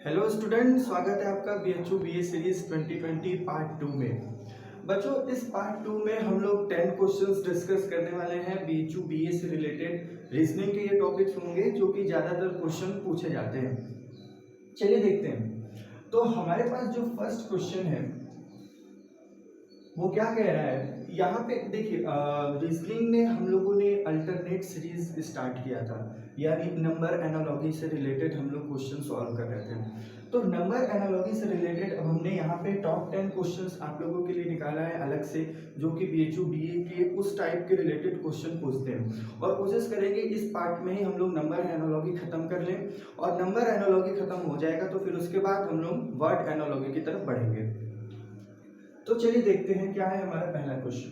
Hello student, स्वागत है आपका BHU BA सीरीज 2020 पार्ट 2 में। बच्चों, इस पार्ट 2 में हम लोग 10 क्वेश्चंस डिस्कस करने वाले हैं। BHU BA से रिलेटेड रीजनिंग के ये टॉपिक्स होंगे जो कि ज़्यादातर क्वेश्चन पूछे जाते हैं। चलिए देखते हैं। तो हमारे पास जो फर्स्ट क्वेश्चन है वो क्या कह रहा है, यहाँ पे देखिए, रीजनिंग में हम लोगों ने अल्टरनेट सीरीज स्टार्ट किया था, यानी नंबर एनालॉजी से रिलेटेड हम लोग क्वेश्चन सॉल्व कर रहे थे। तो नंबर एनालॉजी से रिलेटेड अब हमने यहाँ पे टॉप 10 क्वेश्चंस आप लोगों के लिए निकाला है अलग से, जो कि BHU BA के उस टाइप के रिलेटेड क्वेश्चन पूछते हैं। और कोशिश करेंगे इस पार्ट में ही हम लोग नंबर एनालॉजी खत्म कर लें, और नंबर एनालॉजी खत्म हो जाएगा तो फिर उसके बाद हम लोग वर्ड एनालॉजी की तरफ बढ़ेंगे। तो चलिए देखते हैं क्या है हमारा पहला क्वेश्चन।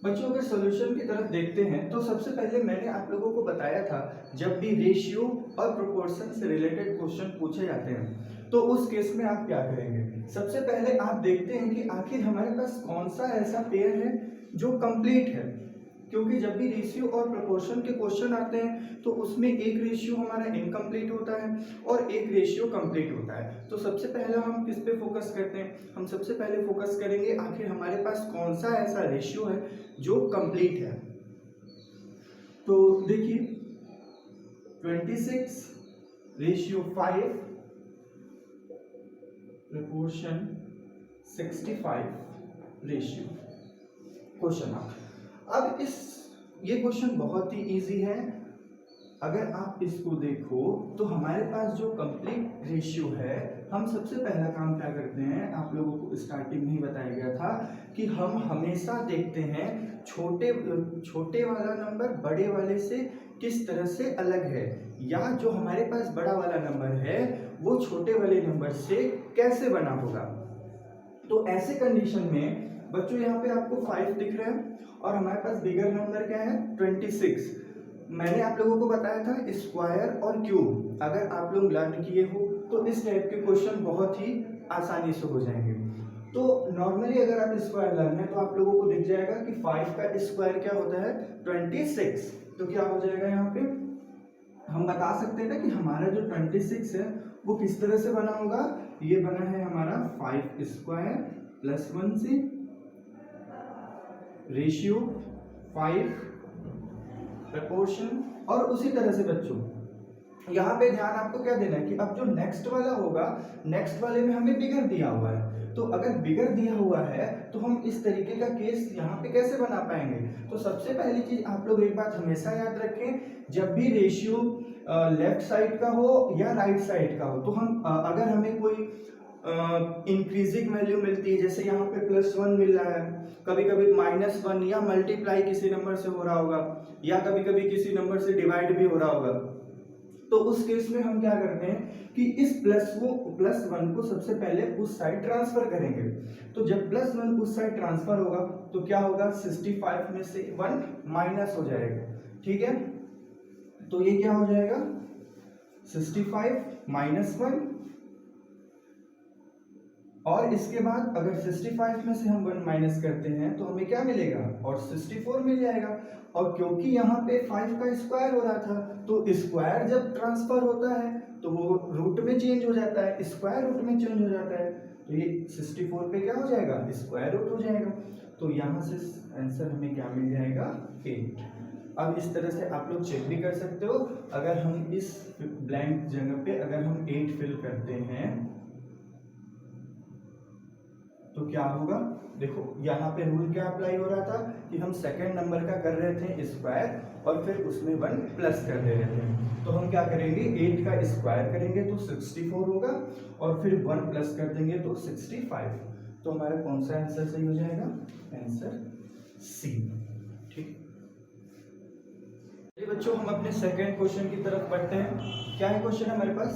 बच्चों के सॉल्यूशन की तरफ देखते हैं तो सबसे पहले मैंने आप लोगों को बताया था, जब भी रेशियो और प्रोपोर्शन से रिलेटेड क्वेश्चन पूछे जाते हैं तो उस केस में आप क्या करेंगे। सबसे पहले आप देखते हैं कि आखिर हमारे पास कौन सा ऐसा पेयर है जो कंप्लीट है, क्योंकि जब भी रेशियो और प्रोपोर्शन के क्वेश्चन आते हैं तो उसमें एक रेशियो हमारा इनकम्प्लीट होता है और एक रेशियो कंप्लीट होता है। तो सबसे पहले हम किस पे फोकस करते हैं, हम सबसे पहले फोकस करेंगे आखिर हमारे पास कौन सा ऐसा रेशियो है जो कंप्लीट है। तो देखिए 26 ratio 5 proportion 65 ratio question mark. अब ये क्वेश्चन बहुत ही इजी है। अगर आप इसको देखो तो हमारे पास जो कंप्लीट रेशियो है, हम सबसे पहला काम क्या करते हैं, आप लोगों को स्टार्टिंग में ही बताया गया था कि हम हमेशा देखते हैं छोटे वाला नंबर बड़े वाले से किस तरह से अलग है, या जो हमारे पास बड़ा वाला नंबर है वो छोटे वाले नंबर से कैसे बना होगा। तो ऐसे कंडीशन में बच्चों यहाँ पे आपको 5 दिख रहा है और हमारे पास बिगर नंबर क्या है 26। मैंने आप लोगों को बताया था स्क्वायर और क्यूब, अगर आप लोग लर्न किए हो तो इस टाइप के क्वेश्चन बहुत ही आसानी से हो जाएंगे। तो नॉर्मली अगर आप स्क्वायर लर्न है तो आप लोगों को दिख जाएगा कि 5 का स्क्वायर क्या होता है 26। तो क्या हो जाएगा, यहाँ पे हम बता सकते हैं ना कि हमारा जो 26 है वो किस तरह से बना होगा। ये बना है हमारा 5 स्क्वायर प्लस 1 से रेशियो 5 प्रपोर्शन, और उसी तरह से बच्चों यहाँ पे ध्यान आपको क्या देना है कि अब जो नेक्स्ट वाला होगा, नेक्स्ट वाले में हमें बिगर दिया हुआ है, तो अगर बिगर दिया हुआ है तो हम इस तरीके का केस यहाँ पे कैसे बना पाएंगे। तो सबसे पहली चीज आप लोग एक बात हमेशा याद रखें, जब भी रेशियो लेफ्ट साइड का हो या राइट साइड का हो तो हम अगर हमें कोई इंक्रीजिंग वैल्यू मिलती है, जैसे यहाँ पे +1 मिल रहा है, कभी कभी -1 या मल्टीप्लाई किसी नंबर से हो रहा होगा, या कभी कभी किसी नंबर से डिवाइड भी हो रहा होगा, तो उस केस में हम क्या करते हैं कि इस +1 को सबसे पहले उस साइड ट्रांसफर करेंगे। तो जब +1 उस साइड ट्रांसफर होगा तो क्या होगा 65 में से 1 माइनस हो जाएगा, ठीक है। तो ये क्या हो जाएगा 65 -1, और इसके बाद अगर 65 में से हम 1 माइनस करते हैं तो हमें क्या मिलेगा, और 64 मिल जाएगा। और क्योंकि यहाँ पे 5 का स्क्वायर हो रहा था तो स्क्वायर जब ट्रांसफर होता है तो वो रूट में चेंज हो जाता है, स्क्वायर रूट में चेंज हो जाता है, तो ये 64 पे क्या हो जाएगा स्क्वायर रूट हो जाएगा। तो यहाँ से आंसर हमें क्या मिल जाएगा 8। अब इस तरह से आप लोग चेक भी कर सकते हो, अगर हम इस ब्लैंक जगह पे अगर हम 8 फिल करते हैं तो क्या होगा, देखो यहाँ पे रूल क्या अप्लाई हो रहा था कि हम सेकंड नंबर का कर रहे थे स्क्वायर और फिर उसमें 1 प्लस कर दे रहे थे। तो हम क्या करेंगे 8 का स्क्वायर करेंगे तो 64 होगा, और फिर 1 प्लस कर देंगे तो 65। तो हमारा कौन सा आंसर सही हो जाएगा, आंसर सी, ठीक। चलिए बच्चों, हम अपने सेकंड क्वेश्चन की तरफ बढ़ते हैं। क्या है क्वेश्चन हमारे पास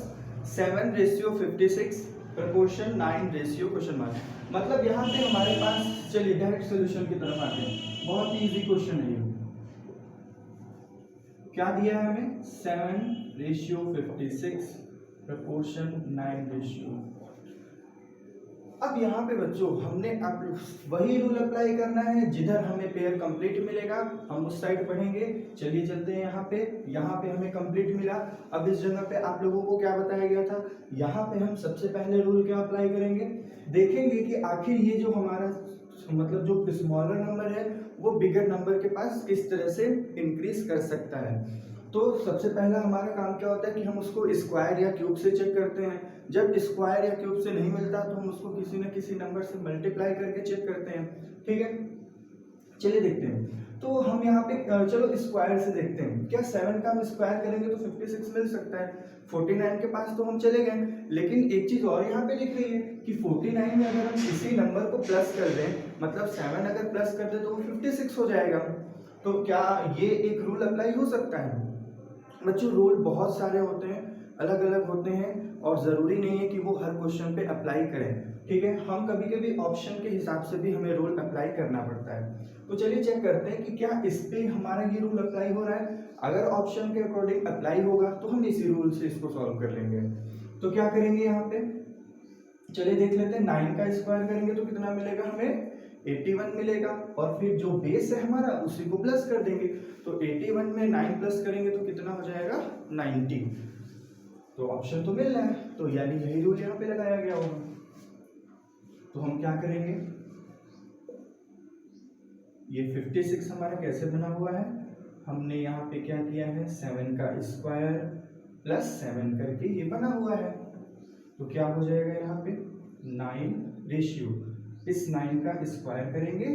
7 ratio 56 proportion 9 ratio question mark. मतलब यहाँ पे हमारे पास, चलिए डायरेक्ट सॉल्यूशन की तरफ आते हैं। बहुत ही इजी क्वेश्चन है ये। क्या दिया है हमें 7 रेशियो 56 प्रपोर्शन 9 रेशियो। अब यहाँ पे बच्चों हमने अब वही रूल अप्लाई करना है, जिधर हमें पेयर कंप्लीट मिलेगा हम उस साइड पढ़ेंगे। चलिए चलते हैं यहाँ पे हमें कंप्लीट मिला। अब इस जगह पे आप लोगों को क्या बताया गया था, यहाँ पे हम सबसे पहले रूल क्या अप्लाई करेंगे, देखेंगे कि आखिर ये जो हमारा मतलब जो स्मॉलर नंबर है वो बिगर नंबर के पास किस तरह से इंक्रीज कर सकता है। तो सबसे पहला हमारा काम क्या होता है कि हम उसको स्क्वायर या क्यूब से चेक करते हैं। जब स्क्वायर या क्यूब से नहीं मिलता तो हम उसको किसी न किसी नंबर से मल्टीप्लाई करके चेक करते हैं। ठीक है, चलिए देखते हैं। तो हम यहाँ पे चलो स्क्वायर से देखते हैं, क्या 7 का हम स्क्वायर करेंगे तो 56 मिल सकता है। 49 के पास तो हम चले गए, लेकिन एक चीज और यहाँ पे लिख रही है कि 49 में अगर हम किसी नंबर को प्लस कर दें, मतलब 7 अगर प्लस कर दे तो वो 56 हो जाएगा। तो क्या ये एक रूल अप्लाई हो सकता है? बच्चों रूल बहुत सारे होते हैं, अलग अलग होते हैं, और ज़रूरी नहीं है कि वो हर क्वेश्चन पे अप्लाई करें। ठीक है, हम कभी कभी ऑप्शन के हिसाब से भी हमें रूल अप्लाई करना पड़ता है। तो चलिए चेक करते हैं कि क्या इस पे हमारा ये रूल अप्लाई हो रहा है। अगर ऑप्शन के अकॉर्डिंग अप्लाई होगा तो हम इसी रूल से इसको सॉल्व कर लेंगे। तो क्या करेंगे यहाँ पे, चलिए देख लेते हैं। 9 का स्क्वायर करेंगे तो कितना मिलेगा हमें, 81 मिलेगा, और फिर जो बेस है हमारा उसी को प्लस कर देंगे। तो 81 में 9 प्लस करेंगे तो कितना हो जाएगा, 90। तो ऑप्शन तो मिल रहा है, तो यानी यही रूल यहाँ पे लगाया गया होगा। तो हम क्या करेंगे, ये 56 हमारा कैसे बना हुआ है, हमने यहाँ पे क्या किया है, 7 का स्क्वायर प्लस 7 करके ये बना हुआ है। तो क्या हो जाएगा यहाँ पे 9 रेशियो, इस 9 का स्क्वायर करेंगे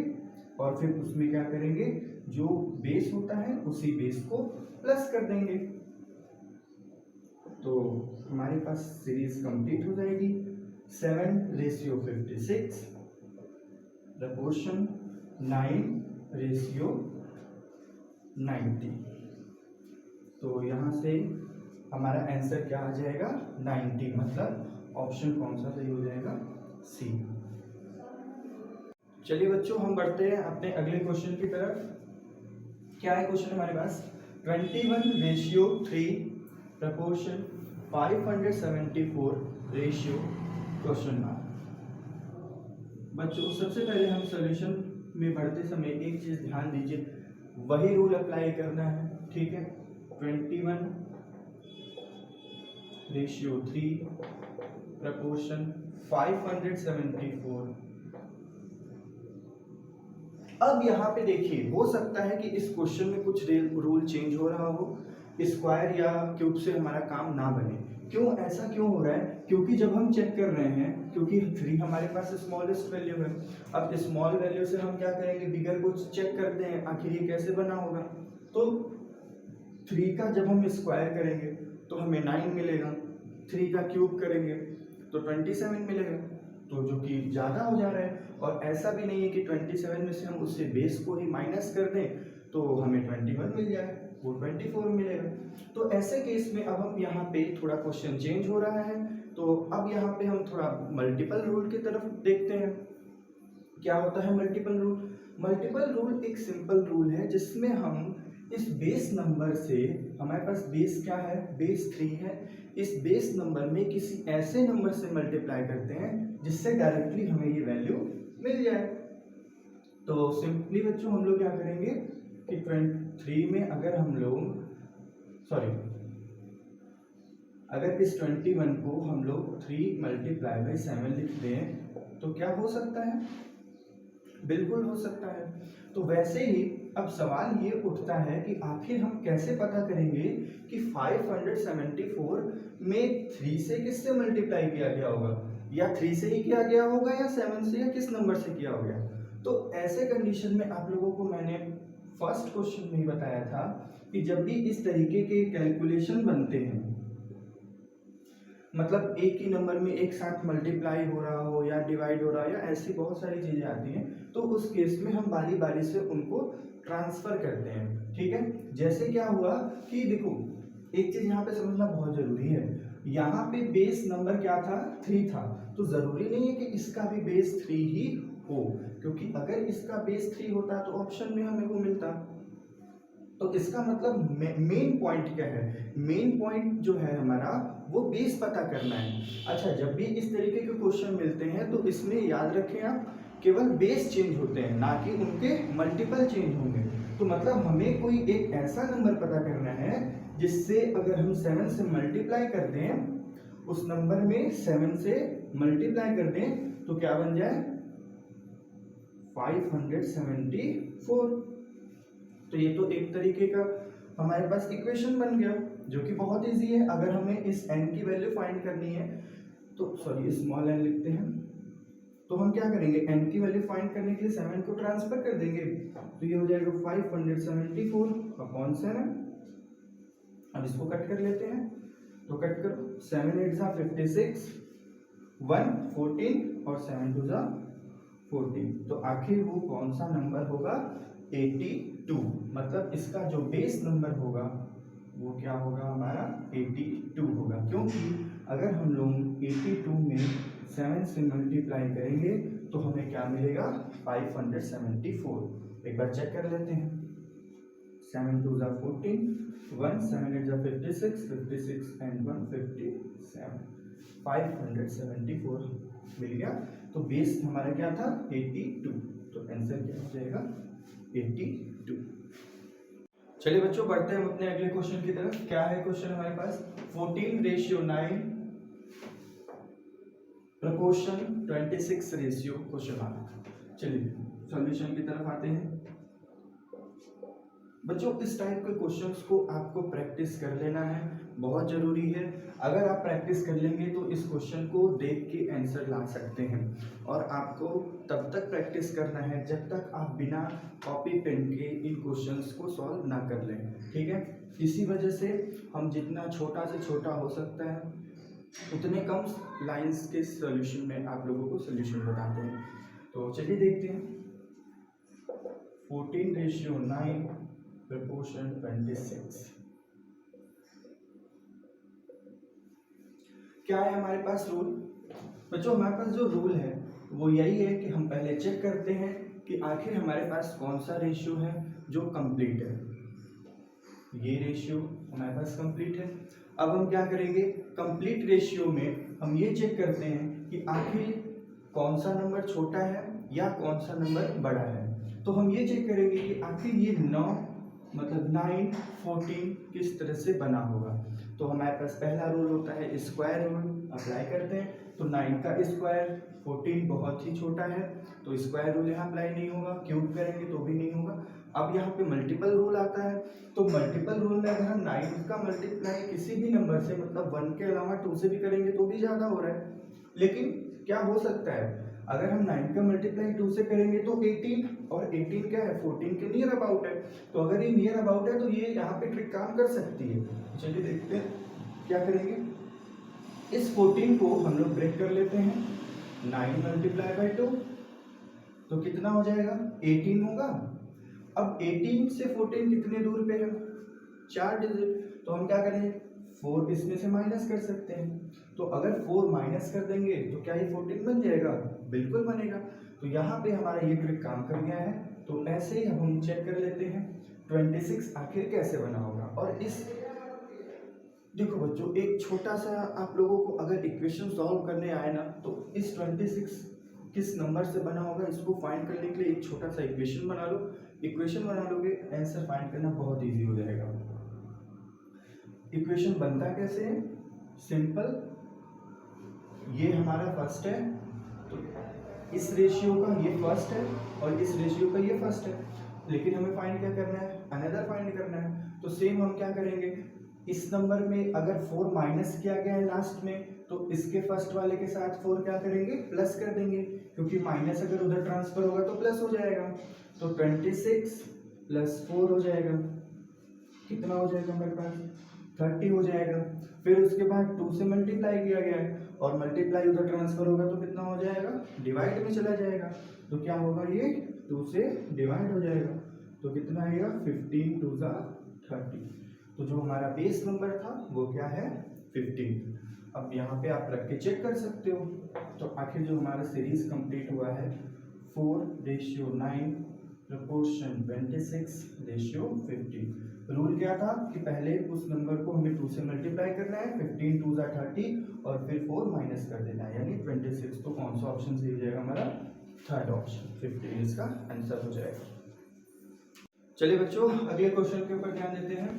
और फिर उसमें क्या करेंगे, जो बेस होता है उसी बेस को प्लस कर देंगे। तो हमारे पास सीरीज कंप्लीट हो जाएगी। 7 रेशियो 56 प्रपोर्शन 9 रेशियो 90। तो यहाँ से हमारा आंसर क्या आ जाएगा, 90, मतलब ऑप्शन कौन सा सही हो जाएगा, सी। चलिए बच्चों हम बढ़ते हैं अपने अगले क्वेश्चन की तरफ। क्या है क्वेश्चन हमारे पास, 21 ratio 3 proportion 574 ratio question mark. बच्चों सबसे पहले हम सॉल्यूशन में बढ़ते समय एक चीज ध्यान दीजिए, वही रूल अप्लाई करना है। ठीक है, 21 रेशियो 3 प्रपोर्शन 574। अब यहाँ पे देखिए, हो सकता है कि इस क्वेश्चन में कुछ रूल चेंज हो रहा हो, स्क्वायर या क्यूब से हमारा काम ना बने। क्यों, ऐसा क्यों हो रहा है, क्योंकि जब हम चेक कर रहे हैं, क्योंकि 3 हमारे पास स्मॉलेस्ट वैल्यू है। अब स्मॉल वैल्यू से हम क्या करेंगे, बिगर को चेक करते हैं आखिर ये कैसे बना होगा। तो 3 का जब हम स्क्वायर करेंगे तो हमें 9 मिलेगा, 3 का क्यूब करेंगे तो 27 मिलेगा, तो जो कि ज़्यादा हो जा रहा है। और ऐसा भी नहीं है कि 27 में से हम उससे बेस को ही माइनस कर दें तो हमें 21 मिल जाए, वो 24 मिलेगा। तो ऐसे केस में अब हम यहाँ पे थोड़ा क्वेश्चन चेंज हो रहा है, तो अब यहाँ पे हम थोड़ा मल्टीपल रूल की तरफ देखते हैं। क्या होता है मल्टीपल रूल? मल्टीपल रूल एक सिंपल रूल है जिसमें हम इस बेस नंबर से, हमारे पास बेस क्या है, बेस 3 है, इस बेस नंबर में किसी ऐसे नंबर से मल्टीप्लाई करते हैं जिससे डायरेक्टली हमें ये वैल्यू मिल जाए। तो सिंपली बच्चों हम लोग क्या करेंगे कि 23 में अगर हम लोग अगर इस 21 को हम लोग 3 मल्टीप्लाई बाई 7 लिख दें तो क्या हो सकता है, बिल्कुल हो सकता है। तो वैसे ही अब सवाल ये उठता है कि आखिर हम कैसे पता करेंगे कि 574 में 3 से किससे मल्टीप्लाई किया गया होगा, या 3 से ही किया गया होगा या 7 से, या किस नंबर से किया होगा। तो ऐसे कंडीशन में आप लोगों को मैंने फर्स्ट क्वेश्चन में ही बताया था कि जब भी इस तरीके के कैलकुलेशन बनते हैं, मतलब एक ही नंबर में एक साथ मल्टीप्लाई हो रहा हो या डिवाइड हो रहा हो या ऐसी बहुत सारी चीजें आती हैं, तो उस केस में हम बारी बारी से उनको ट्रांसफर करते हैं। ठीक है, जैसे क्या हुआ कि देखो एक चीज यहाँ पे समझना बहुत जरूरी है, यहाँ पे बेस नंबर क्या था, 3 था, तो जरूरी नहीं है कि इसका भी बेस 3 ही हो, क्योंकि अगर इसका बेस 3 होता तो ऑप्शन में हमें वो मिलता। तो इसका मतलब मेन पॉइंट क्या है, मेन पॉइंट जो है हमारा वो बेस पता करना है। अच्छा, जब भी इस तरीके के क्वेश्चन मिलते हैं तो इसमें याद रखें आप, केवल बेस चेंज होते हैं, ना कि उनके मल्टीपल चेंज होंगे। तो मतलब हमें कोई एक ऐसा नंबर पता करना है जिससे अगर हम 7 से मल्टीप्लाई कर दें, उस नंबर में 7 से मल्टीप्लाई कर दें तो क्या बन जाए 574। तो ये तो एक तरीके का हमारे पास इक्वेशन बन गया जो कि बहुत इजी है। अगर हमें इस n की वैल्यू फाइंड करनी है तो सॉरी स्मॉल n लिखते हैं, तो हम क्या करेंगे n की वैल्यू फाइंड करने के लिए 7 को ट्रांसफर कर देंगे, तो ये हो जाएगा 574 अपॉन 7। अब इसको कट कर लेते हैं, तो कट करो, 7 8 जा 56, 1 14 और 7 2 जा 14। तो आखिर वो कौन सा नंबर होगा 82। मतलब इसका जो बेस नंबर होगा वो क्या होगा हमारा 82 होगा, क्योंकि अगर हम लोग 82 में 7 से मल्टीप्लाई करेंगे तो हमें क्या मिलेगा 574। एक बार चेक कर लेते हैं, 7 2 जा 14, 1 7 8 जा 56, 56 एंड 1 57, 574 मिल गया। तो बेस हमारा क्या था 82, तो आंसर क्या हो जाएगा 82। चलिए बच्चों, बढ़ते हैं हम अपने अगले क्वेश्चन की तरफ। क्या है क्वेश्चन हमारे पास, 14:9 प्रपोर्शन 26 क्वेश्चन मार्क। चलिए सॉल्यूशन की तरफ आते हैं। बच्चों, इस टाइप के क्वेश्चंस को आपको प्रैक्टिस कर लेना है, बहुत जरूरी है। अगर आप प्रैक्टिस कर लेंगे तो इस क्वेश्चन को देख के आंसर ला सकते हैं, और आपको तब तक प्रैक्टिस करना है जब तक आप बिना कॉपी पेन के इन क्वेश्चंस को सॉल्व ना कर लें, ठीक है। इसी वजह से हम जितना छोटा से छोटा हो सकता है उतने कम लाइंस के सॉल्यूशन में आप लोगों को सॉल्यूशन बताते हैं। तो चलिए देखते हैं, 14:9 प्रपोर्शन 26। क्या है हमारे पास रूल। बच्चों, हमारे पास जो रूल है वो यही है कि हम पहले चेक करते हैं कि आखिर हमारे पास कौन सा रेशियो है जो कंप्लीट है। ये रेशियो हमारे पास कंप्लीट है। अब हम क्या करेंगे, कंप्लीट रेशियो में हम ये चेक करते हैं कि आखिर कौन सा नंबर छोटा है या कौन सा नंबर बड़ा है। तो हम ये चेक करेंगे कि आखिर ये 9 मतलब 9 14 किस तरह से बना होगा। तो हमारे पास पहला रूल होता है स्क्वायर रूल, अप्लाई करते हैं। तो 9 का स्क्वायर 14 बहुत ही छोटा है, तो स्क्वायर रूल यहाँ अप्लाई नहीं होगा, क्यूब करेंगे तो भी नहीं होगा। अब यहाँ पे मल्टीपल रूल आता है, तो मल्टीपल रूल में अगर हम 9 का मल्टीप्लाई किसी भी नंबर से मतलब 1 के अलावा 2 से भी करेंगे तो भी ज़्यादा हो रहा है। लेकिन क्या हो सकता है, अगर हम 9 का मल्टीप्लाई 2 से करेंगे तो 18, और 18 क्या है 14 के नियर अबाउट है। तो अगर ये नियर अबाउट है तो ये यहाँ पे ट्रिक काम कर सकती है। चलिए देखते हैं क्या करेंगे। इस 14 को हम लोग ब्रेक कर लेते हैं, 9 मल्टीप्लाई बाई 2 तो कितना हो जाएगा 18 होगा। अब 18 से 14 कितने दूर पे है 4 डिजिट, तो हम क्या करेंगे 4 इसमें से माइनस कर सकते हैं। तो अगर 4 माइनस कर देंगे तो क्या ये 14 बन जाएगा, बिल्कुल बनेगा। तो यहाँ पे हमारा ये ट्रिक काम कर गया है। तो ऐसे ही हम चेक कर लेते हैं 26 आखिर कैसे बना होगा। और इस देखो बच्चों, एक छोटा सा आप लोगों को अगर इक्वेशन सॉल्व करने आए ना, तो इस 26 किस नंबर से बना होगा इसको फाइंड करने के लिए एक छोटा सा इक्वेशन बना लो। इक्वेशन बना लोगे, आंसर फाइंड करना बहुत इजी हो जाएगा। इक्वेशन बनता कैसे है, सिंपल, ये हमारा फर्स्ट है, तो इस रेशियो का ये फर्स्ट है और इस रेशियो का ये फर्स्ट है। लेकिन हमें फाइंड क्या करना है, अनदर फाइंड करना है। तो सेम हम क्या करेंगे, इस नंबर में अगर 4 माइनस किया गया है लास्ट में, तो इसके फर्स्ट वाले के साथ 4 क्या करेंगे प्लस कर देंगे, क्योंकि माइनस अगर उधर ट्रांसफर होगा तो प्लस हो जाएगा। तो 26 प्लस 4 हो जाएगा, कितना हो जाएगा हमारे पास 30 हो जाएगा। फिर उसके बाद 2 से मल्टीप्लाई किया गया है, और मल्टीप्लाई उधर ट्रांसफर होगा तो कितना हो जाएगा डिवाइड में चला जाएगा। तो क्या होगा ये 2 से डिवाइड हो जाएगा, तो कितना आएगा 15 2 जा 30। तो जो हमारा बेस नंबर था वो क्या है 15। अब यहाँ पे आप रख के चेक कर सकते हो। तो आखिर जो हमारा सीरीज कंप्लीट हुआ है 4:9 प्रोपोर्शन 26:50। रूल क्या था कि पहले उस नंबर को हमें 2 से मल्टीप्लाई करना है, 15 2 ज़ा 30 और फिर 4 माइनस कर देना है, यानी 26। तो कौन सा ऑप्शन सही हो जाएगा हमारा? थर्ड ऑप्शन 15 इसका आंसर हो जाएगा। चलिए बच्चों अगले क्वेश्चन के ऊपर ध्यान देते हैं।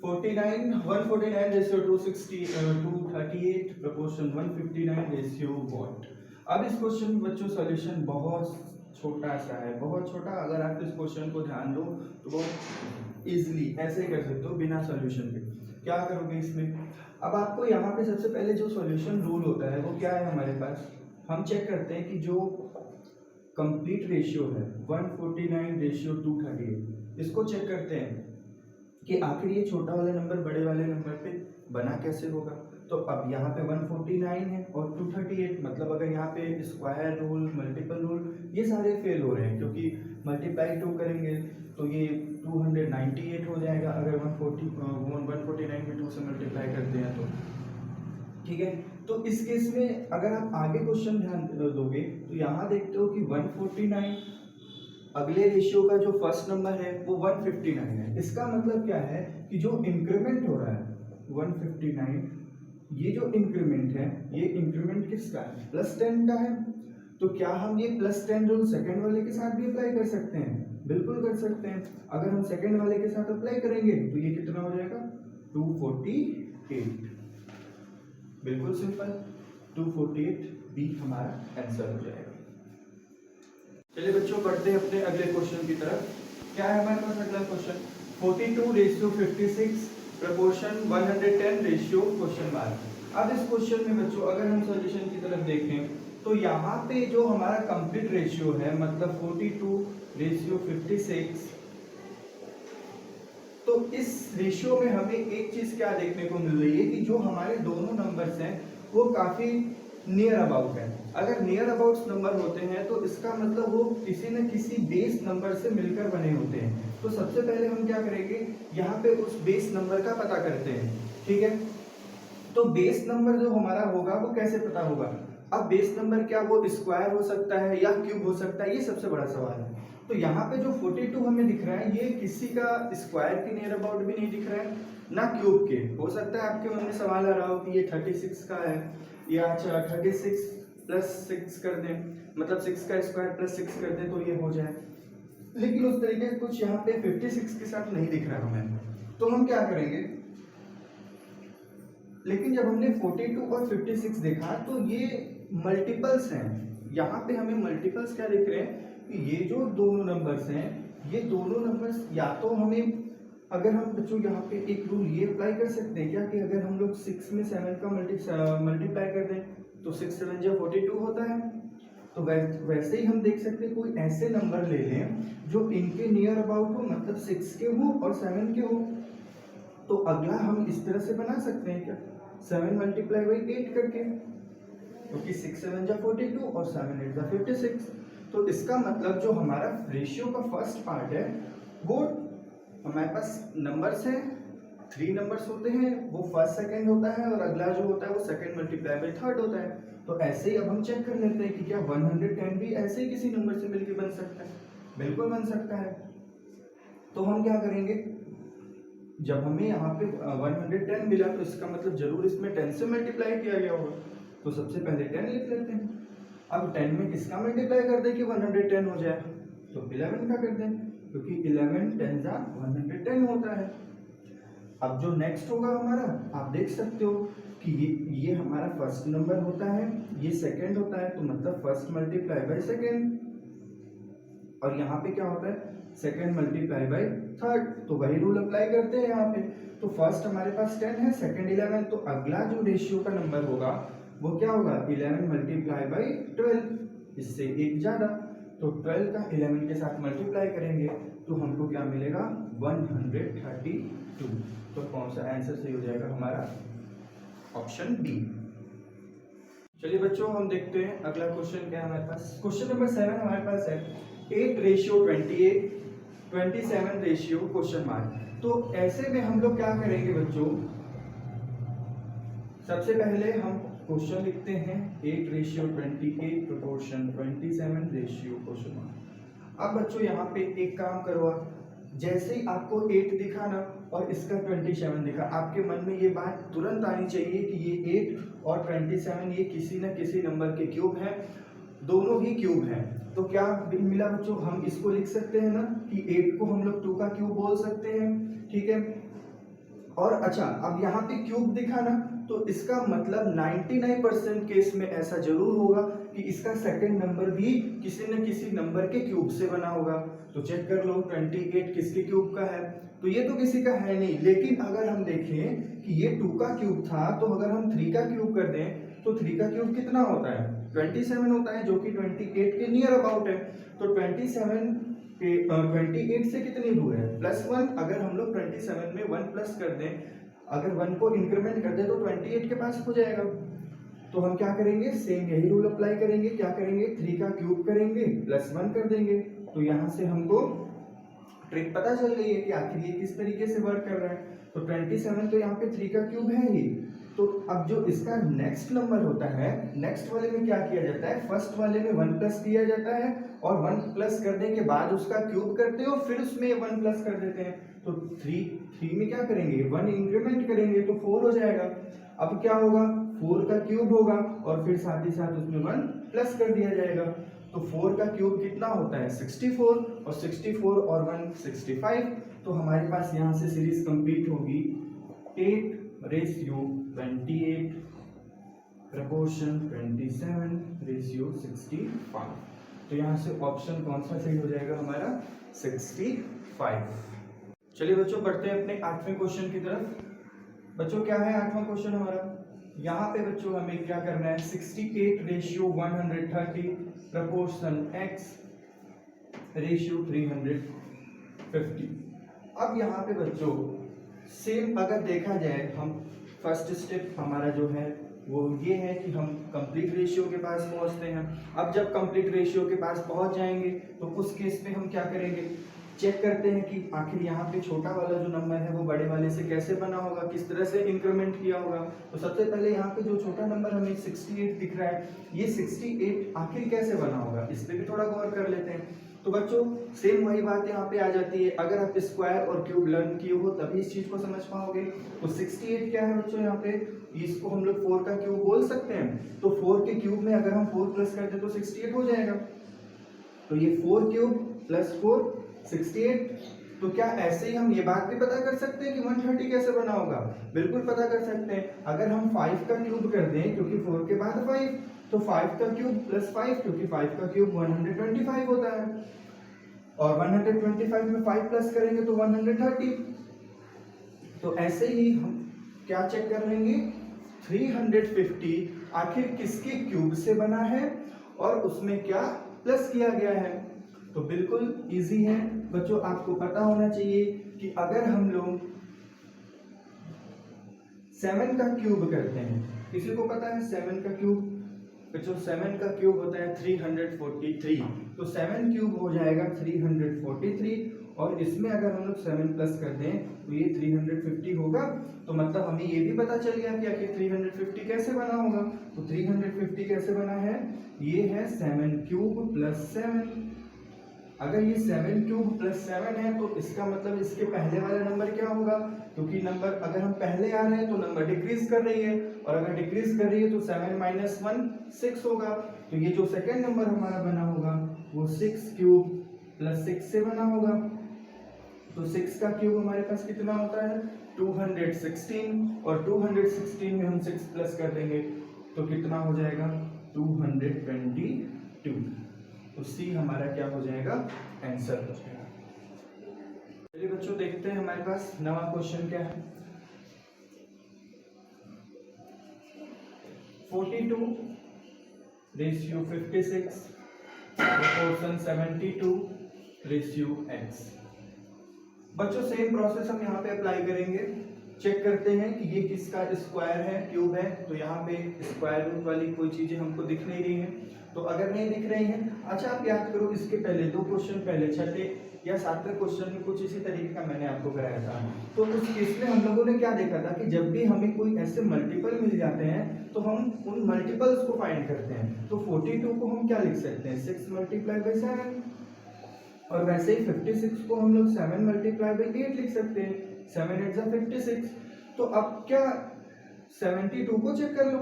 149:238 प्रोपोर्शन 159:what। अब इस क्वेश्चन में बच्चों सॉल्यूशन बहुत छोटा सा है, बहुत छोटा। अगर आप इस क्वेश्चन को ध्यान दो तो बहुत इजीली ऐसे कर सकते हो बिना सॉल्यूशन के। क्या करोगे इसमें? अब आपको यहाँ पे सबसे पहले जो सॉल्यूशन रूल होता है वो क्या है हमारे पास, हम चेक करते हैं कि जो कंप्लीट रेशियो है 149:238, इसको चेक करते हैं कि आखिर ये छोटा वाला नंबर बड़े वाले नंबर पे बना कैसे होगा। तो अब यहाँ पे 149 है और 238, मतलब अगर यहाँ पे स्क्वायर रूल, मल्टीपल रूल, ये सारे फेल हो रहे हैं, क्योंकि मल्टीप्लाई 2 करेंगे तो ये 298 हो जाएगा अगर 149 में 2 से मल्टीप्लाई करते हैं तो। ठीक है, तो इस केस में अगर आप आगे क्वेश्चन ध्यान दोगे तो यहाँ देखते हो कि 149, अगले रेशियो का जो फर्स्ट नंबर है वो 159 है। इसका मतलब क्या है कि जो इंक्रीमेंट हो रहा है 159, ये जो इंक्रीमेंट है ये इंक्रीमेंट किसका है? +10 का है। तो क्या हम ये +10 रूल सेकंड वाले के साथ भी अप्लाई कर सकते हैं? बिल्कुल कर सकते हैं। अगर हम सेकंड वाले के साथ अप्लाई करेंगे तो ये कितना हो जाएगा? 248। बिल्कुल सिंपल, 248 बी हमारा आंसर हो जाएगा। चलिए बच्चों बढ़ते हैं अपने अगले क्वेश्चन की तरफ। क्या है हमारे पास अगला क्वेश्चन? 42:56 प्रोपोर्शन 110:? अब इस क्वेश्चन में बच्चों अगर हम सॉल्यूशन की तरफ देखें तो यहाँ पे जो हमारा कंप्लीट रेशियो है, मतलब 42:56, तो इस रेशियो में हमें एक चीज क्या देखने को मिल रही है कि जो हमारे दोनों नंबर्स हैं वो काफी नियर अबाउट है। अगर नियर अबाउट नंबर होते हैं तो इसका मतलब वो किसी न किसी बेस नंबर से मिलकर बने होते हैं। तो सबसे पहले हम क्या करेंगे, यहाँ पे उस बेस नंबर का पता करते हैं। ठीक है, तो बेस नंबर जो हमारा होगा वो कैसे पता होगा? अब बेस नंबर क्या वो स्क्वायर हो सकता है या क्यूब हो सकता है, ये सबसे बड़ा सवाल है। तो यहाँ पे जो 42 हमें दिख रहा है ये किसी का स्क्वायर के नियर अबाउट भी नहीं दिख रहा है ना क्यूब के। हो सकता है आपके मन में सवाल आ रहा हो कि ये 36 का है, या अच्छा 36 + 6 कर दें, मतलब 6 का स्क्वायर + 6 कर दें तो ये हो जाए, लेकिन उस तरीके से कुछ यहाँ पे 56 के साथ नहीं दिख रहा हमें। तो हम क्या करेंगे, लेकिन जब हमने 42 और 56 देखा तो ये मल्टीपल्स हैं। यहाँ पे हमें मल्टीपल्स क्या दिख रहे हैं कि ये जो दोनों नंबर्स हैं, ये दोनों नंबर्स या तो हमें, अगर हम बच्चों यहाँ पे एक रूल ये अप्लाई कर सकते हैं क्या कि अगर हम लोग 6 में 7 का मल्टीप्लाई कर दें तो 6 7 जा 42 होता है। तो वैसे ही हम देख सकते हैं कोई ऐसे नंबर ले लें जो इनके नियर अबाउट हो, मतलब 6 के हो और 7 के हो। तो अगला हम इस तरह से बना सकते हैं क्या, 7 × 8 करके, क्योंकि 6 7 जा 42 और 7 8 जा 56। तो इसका मतलब जो हमारा रेशियो का फर्स्ट पार्ट है वो हमारे पास नंबर्स हैं, 3 नंबर्स होते हैं, वो फर्स्ट सेकंड होता है और अगला जो होता है वो सेकंड × 3 होता है। तो ऐसे ही अब हम चेक कर लेते हैं कि क्या 110 भी ऐसे ही किसी नंबर से मिलकर बन सकता है? बिल्कुल बन सकता है। तो हम क्या करेंगे, जब हमें यहाँ पे 110 मिला तो इसका मतलब जरूर इसमें 10 से मल्टीप्लाई किया गया होगा। तो सबसे पहले 10 लिख लेते हैं। अब 10 में किसका मल्टीप्लाई कर दें कि 110 हो जाए? तो 11 का कर दें, क्योंकि 11 10 जा 110 होता है। अब जो नेक्स्ट होगा हमारा, आप देख सकते हो कि ये हमारा फर्स्ट नंबर होता है, ये सेकंड होता है, तो मतलब फर्स्ट मल्टीप्लाई बाय सेकंड, और यहाँ पे क्या होता है सेकंड मल्टीप्लाई बाय थर्ड। तो वही रूल अप्लाई करते हैं यहाँ पे। तो फर्स्ट हमारे पास 10 है, सेकंड 11, तो अगला जो रेशियो का नंबर होगा वो क्या होगा 11 मल्टीप्लाई बाय 12, इससे एक ज्यादा। तो 12 का 11 के साथ मल्टीप्लाई करेंगे तो हमको क्या मिलेगा 132। तो कौन सा आंसर सही हो जाएगा हमारा? Option B. चलिए बच्चों हम देखते हैं अगला क्वेश्चन क्या है हमारे पास। क्वेश्चन नंबर 7 हमारे पास है 8:28, 27:? तो ऐसे में हम लोग क्या करेंगे बच्चों, सबसे पहले हम क्वेश्चन लिखते हैं 8:28 प्रोपोर्शन 27:? अब बच्चों यहाँ पे एक काम करो आप, जैसे ही आपको 8 दिखा ना और इसका 27 दिखा, आपके मन में ये बात तुरंत आनी चाहिए कि ये 8 और 27 ये किसी न किसी नंबर के क्यूब हैं, दोनों ही क्यूब हैं। तो क्या मिला बच्चों, हम इसको लिख सकते हैं ना कि 8 को हम लोग 2 का क्यूब बोल सकते हैं, ठीक है। और अच्छा, अब यहाँ पे क्यूब दिखा ना, तो इसका मतलब 99% केस में ऐसा जरूर होगा कि इसका सेकंड नंबर भी किसी न किसी नंबर के क्यूब से बना होगा। तो चेक कर लो 28 किसके क्यूब का है, तो ये तो किसी का है नहीं। लेकिन अगर हम देखें कि ये 2 का क्यूब था, तो अगर हम 3 का क्यूब कर दें तो 3 का क्यूब कितना होता है, 27 होता है, जो कि 28 के नियर अबाउट है। तो 28 से कितनी दूर है, +1। अगर हम लोग 27 में 1 प्लस कर दें, अगर 1 को इंक्रीमेंट कर दें तो 28 के पास हो जाएगा। तो हम क्या करेंगे, सेम यही रूल अप्लाई करेंगे, क्या करेंगे, 3 का क्यूब करेंगे +1 कर देंगे। तो यहाँ से हमको ट्रिक पता चल गई है कि आखिर ये किस तरीके से वर्क कर रहा है। तो 27 तो यहाँ पे 3 का क्यूब है ही। तो अब जो इसका नेक्स्ट नंबर होता है, नेक्स्ट वाले में क्या किया जाता है, फर्स्ट वाले में 1 प्लस किया जाता है और 1 प्लस करने के बाद उसका क्यूब करते हैं और फिर उसमें 1 प्लस कर देते हैं। तो 3 में क्या करेंगे, 1 इंक्रीमेंट करेंगे तो 4 हो जाएगा। अब क्या होगा, 4 का क्यूब होगा और फिर साथ ही साथ उसमें 1 प्लस कर दिया जाएगा। तो 4 का क्यूब कितना होता है, 64, और 64 और 1 65। तो हमारे पास यहाँ से सीरीज कंप्लीट होगी 8/28 प्रपोर्शन 27/65। तो यहाँ से ऑप्शन कौन सा सही हो जाएगा हमारा, 65। चलिए बच्चों बढ़ते हैं अपने 8वें क्वेश्चन की तरफ। बच्चों क्या है 8वां क्वेश्चन हमारा, यहाँ पे बच्चों हमें क्या करना है, 68/130 प्रपोर्शन x रेशियो 350। अब यहाँ पे बच्चों सेम अगर देखा जाए, हम फर्स्ट स्टेप हमारा जो है वो ये है कि हम कंप्लीट रेशियो के पास पहुंचते हैं। अब जब कंप्लीट रेशियो के पास पहुंच जाएंगे तो उस केस में हम क्या करेंगे, चेक करते हैं कि आखिर यहाँ पे छोटा वाला जो नंबर है वो बड़े वाले से कैसे बना होगा, किस तरह से इंक्रीमेंट किया होगा। तो सबसे पहले यहाँ पे जो छोटा नंबर हमें 68 दिख रहा है, ये 68 आखिर कैसे बना होगा, इस पे भी थोड़ा गौर कर लेते हैं। तो बच्चों सेम वही बात यहाँ पे आ जाती है, अगर आप स्क्वायर और क्यूब लर्न किए हो तभी इस चीज को समझ पाओगे। तो 68 क्या है बच्चों, यहाँ पे इसको हम लोग 4 का क्यूब बोल सकते हैं। तो 4 के क्यूब में अगर हम 4 प्लस करते तो 68 हो जाएगा। तो ये 4 क्यूब प्लस 4 68। तो क्या ऐसे ही हम ये बात भी पता कर सकते हैं कि 130 कैसे बना होगा, बिल्कुल पता कर सकते हैं। अगर हम 5 का क्यूब कर दें, क्योंकि 4 के बाद 5, तो 5 का क्यूब प्लस 5, क्योंकि 5 का क्यूब 125 होता है, और 125 में 5 प्लस करेंगे तो 130। तो ऐसे ही हम क्या चेक कर लेंगे, 350 आखिर किसके क्यूब से बना है और उसमें क्या प्लस किया गया है। तो बिल्कुल इजी है बच्चों, आपको पता होना चाहिए कि अगर हम लोग 7 का क्यूब करते हैं, किसी को पता है 7 का क्यूब, बच्चों 7 का क्यूब होता है 343। तो 7 क्यूब हो जाएगा 343, और इसमें अगर हम लोग 7 प्लस कर दें तो ये 350 होगा। तो मतलब हमें ये भी पता चल गया कि आखिर 350 कैसे बना होगा। तो 350 कैसे बना है, ये है 7 क्यूब प्लस 7। अगर ये 7 क्यूब प्लस 7 है तो इसका मतलब इसके पहले वाला नंबर क्या होगा, क्योंकि नंबर अगर हम पहले आ रहे हैं तो नंबर डिक्रीज कर रही है, और अगर डिक्रीज कर रही है तो 7 माइनस 1 6 होगा। तो ये जो सेकेंड नंबर हमारा बना होगा वो 6 क्यूब प्लस 6 से बना होगा। तो 6 का क्यूब हमारे पास कितना होता है, 216, और 216 में हम 6 प्लस कर देंगे तो कितना हो जाएगा, 222। तो सी हमारा क्या हो जाएगा, आंसर हो जाएगा। चलिए बच्चों देखते हैं हमारे पास नवा क्वेश्चन क्या है। 42 रेशियो 56 प्रोपोर्शन 72 रेशियो x। बच्चों सेम प्रोसेस हम यहाँ पे अप्लाई करेंगे, चेक करते हैं कि ये किसका स्क्वायर है, क्यूब है। तो यहाँ पे स्क्वायर रूट वाली कोई चीजें हमको दिख नहीं रही हैं। तो अगर नहीं दिख रही हैं, अच्छा आप याद करो इसके पहले 2 क्वेश्चन पहले 6ठे या 7वें क्वेश्चन में कुछ इसी तरीके का मैंने आपको कराया था। तो उस केस में हम लोगों ने क्या देखा था कि जब भी हमें कोई ऐसे मल्टीपल मिल जाते हैं तो हम उन मल्टीपल्स को फाइंड करते हैं। तो 42 को हम क्या लिख सकते हैं, 6 × 7। और वैसे ही 56 को हम लोग 7 मल्टीप्लाई बाई 8 लिख सकते हैं, 7 8 जा 56। तो अब क्या 72 को चेक कर लो,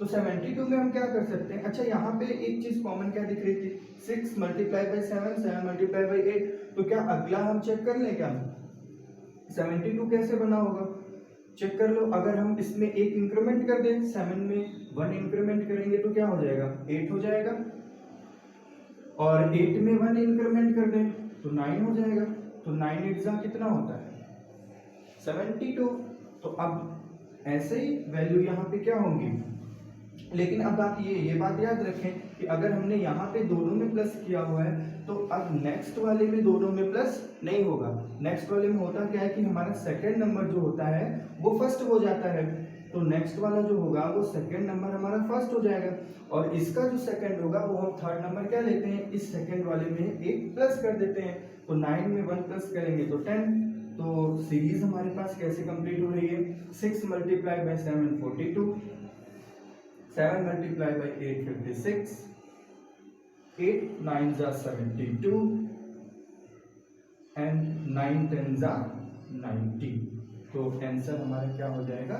तो 72 में हम क्या कर सकते हैं, अच्छा यहाँ पे एक चीज कॉमन क्या दिख रही थी, 6 मल्टीप्लाई बाई 7, 7 मल्टीप्लाई बाई 8, तो क्या अगला हम चेक कर लें क्या, 72 कैसे बना होगा, चेक कर लो। अगर हम इसमें एक इंक्रीमेंट कर दें, 7 में 1 इंक्रीमेंट करेंगे तो क्या हो जाएगा, 8 हो जाएगा, और 8 में 1 इंक्रीमेंट कर दें तो 9 हो जाएगा, तो 9 8 जा कितना होता है 72। तो अब ऐसे ही वैल्यू यहाँ पे क्या होंगी, लेकिन अब आप ये बात याद रखें कि अगर हमने यहाँ पे दोनों में प्लस किया हुआ है तो अब नेक्स्ट वाले में दोनों में प्लस नहीं होगा। नेक्स्ट वाले में होता क्या है कि हमारा सेकंड नंबर जो होता है वो फर्स्ट हो जाता है, तो नेक्स्ट वाला जो होगा वो सेकंड नंबर हमारा फर्स्ट हो जाएगा, और इसका जो सेकंड होगा वो हम थर्ड नंबर क्या लेते हैं, इस सेकंड वाले में एक प्लस कर देते हैं, तो 9 में 1 प्लस करेंगे तो 10। तो सीरीज हमारे पास कैसे कंप्लीट हो रही है, 6 मल्टीप्लाई बाई 7 42, 7 मल्टीप्लाई बाई 8 56, 8 9 जा 72 एंड 9 10 जा 90। तो आंसर हमारा क्या हो जाएगा,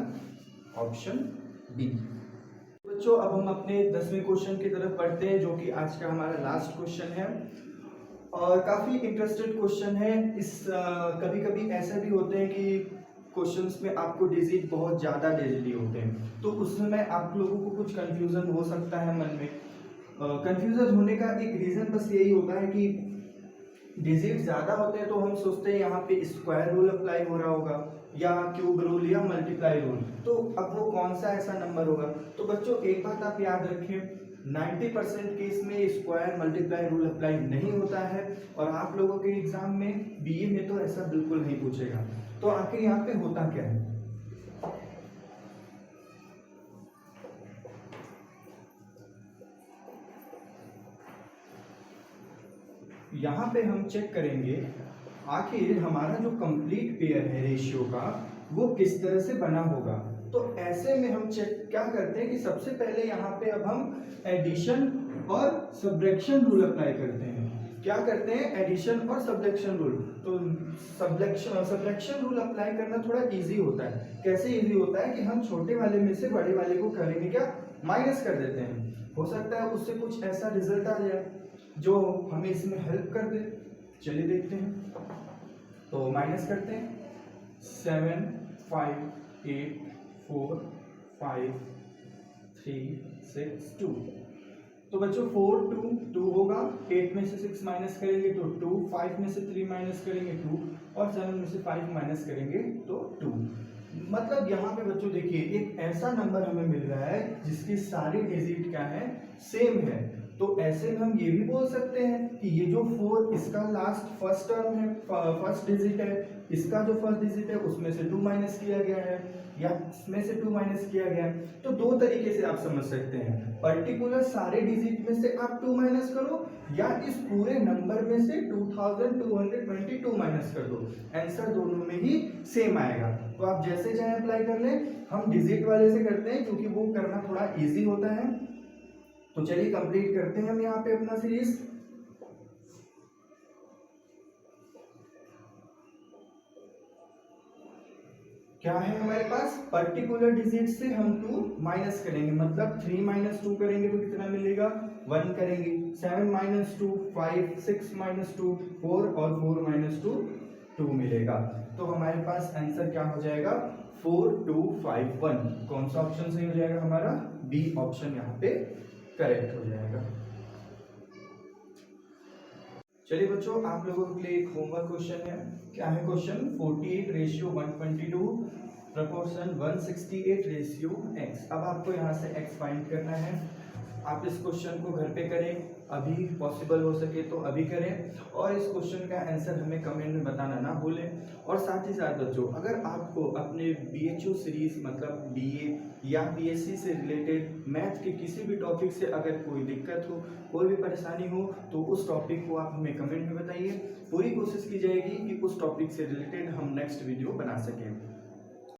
ऑप्शन बी। बच्चों अब हम अपने 10वें क्वेश्चन की तरफ बढ़ते हैं, जो कि आज का हमारा लास्ट क्वेश्चन है और काफ़ी इंटरेस्टेड क्वेश्चन है। इस कभी कभी ऐसे भी होते हैं कि क्वेश्चंस में आपको डिजिट बहुत ज़्यादा दे दिए होते हैं, तो उस समय आप लोगों को कुछ कंफ्यूजन हो सकता है मन में। कंफ्यूजन होने का एक रीज़न बस यही होता है कि डिजिट ज़्यादा होते हैं तो हम सोचते हैं यहाँ पे स्क्वायर रूल अप्लाई हो रहा होगा या क्यूब रूल या मल्टीप्लाई रूल, तो अब वो कौन सा ऐसा नंबर होगा। तो बच्चों एक बात आप याद रखें, 90% केस में स्क्वायर मल्टीप्लाई रूल अप्लाई नहीं होता है, और आप लोगों के एग्जाम में बीए में तो ऐसा बिल्कुल नहीं पूछेगा। तो आखिर यहाँ पे होता क्या है, यहाँ पे हम चेक करेंगे आखिर हमारा जो कंप्लीट पेयर है रेशियो का वो किस तरह से बना होगा। तो ऐसे में हम चेक क्या करते हैं कि सबसे पहले यहाँ पे अब हम एडिशन और सब्ट्रैक्शन रूल अप्लाई करते हैं। क्या करते हैं, एडिशन और सब्ट्रैक्शन रूल। तो सब्ट्रैक्शन रूल अप्लाई करना थोड़ा इजी होता है। कैसे इजी होता है कि हम छोटे वाले में से बड़े वाले को करेंगे क्या, माइनस कर देते हैं। हो सकता है उससे कुछ ऐसा रिजल्ट आ जाए जो हमें इसमें हेल्प कर दे। चलिए देखते हैं, तो माइनस करते हैं, 7 5 8 4 5 3 6 2। तो बच्चों 4 2 2 होगा, 8 में से 6 माइनस करेंगे तो 2, 5 में से 3 माइनस करेंगे 2, और 7 में से 5 माइनस करेंगे तो 2। मतलब यहाँ पे बच्चों देखिए एक ऐसा नंबर हमें मिल रहा है जिसकी सारी डिजिट क्या है, सेम है। तो ऐसे में हम ये भी बोल सकते हैं कि ये जो 4 इसका लास्ट फर्स्ट टर्म है, फर्स्ट डिजिट है, इसका जो फर्स्ट डिजिट है उसमें से 2 माइनस किया गया है या इसमें से 2 माइनस किया गया है। तो दो तरीके से आप समझ सकते हैं, पर्टिकुलर सारे डिजिट में से आप 2 माइनस करो या इस पूरे नंबर में से 2222 माइनस कर दो, आंसर दोनों में ही सेम आएगा। तो आप जैसे चाहे अप्लाई कर लें, हम डिजिट वाले से करते हैं क्योंकि वो करना थोड़ा इजी होता है। तो चलिए कंप्लीट करते हैं हम यहाँ पे अपना सीरीज। क्या है हमारे पास, पर्टिकुलर डिजिट से हम 2 माइनस करेंगे, मतलब 3 माइनस 2 करेंगे तो कितना मिलेगा, 1 करेंगे। 7 माइनस 2 5, 6 माइनस 2 4, और 4 माइनस 2 2 मिलेगा। तो हमारे पास आंसर क्या हो जाएगा, 4 2 5 1। कौन सा ऑप्शन सही हो जाएगा हमारा, बी ऑप्शन यहाँ पे करेक्ट हो जाएगा। चलिए बच्चों आप लोगों के लिए एक होमवर्क क्वेश्चन है। क्या है question, 48 ratio 122 proportion 168 ratio x। अब आपको यहाँ से x फाइंड करना है। आप इस क्वेश्चन को घर पे करें, अभी पॉसिबल हो सके तो अभी करें, और इस क्वेश्चन का आंसर हमें कमेंट में बताना ना भूलें। और साथ ही साथ बच्चों अगर आपको अपने BHU सीरीज मतलब BA या BSc से रिलेटेड मैथ के किसी भी टॉपिक से अगर कोई दिक्कत हो, कोई भी परेशानी हो, तो उस टॉपिक को आप हमें कमेंट में बताइए। पूरी कोशिश की जाएगी कि उस टॉपिक से रिलेटेड हम नेक्स्ट वीडियो बना सकें।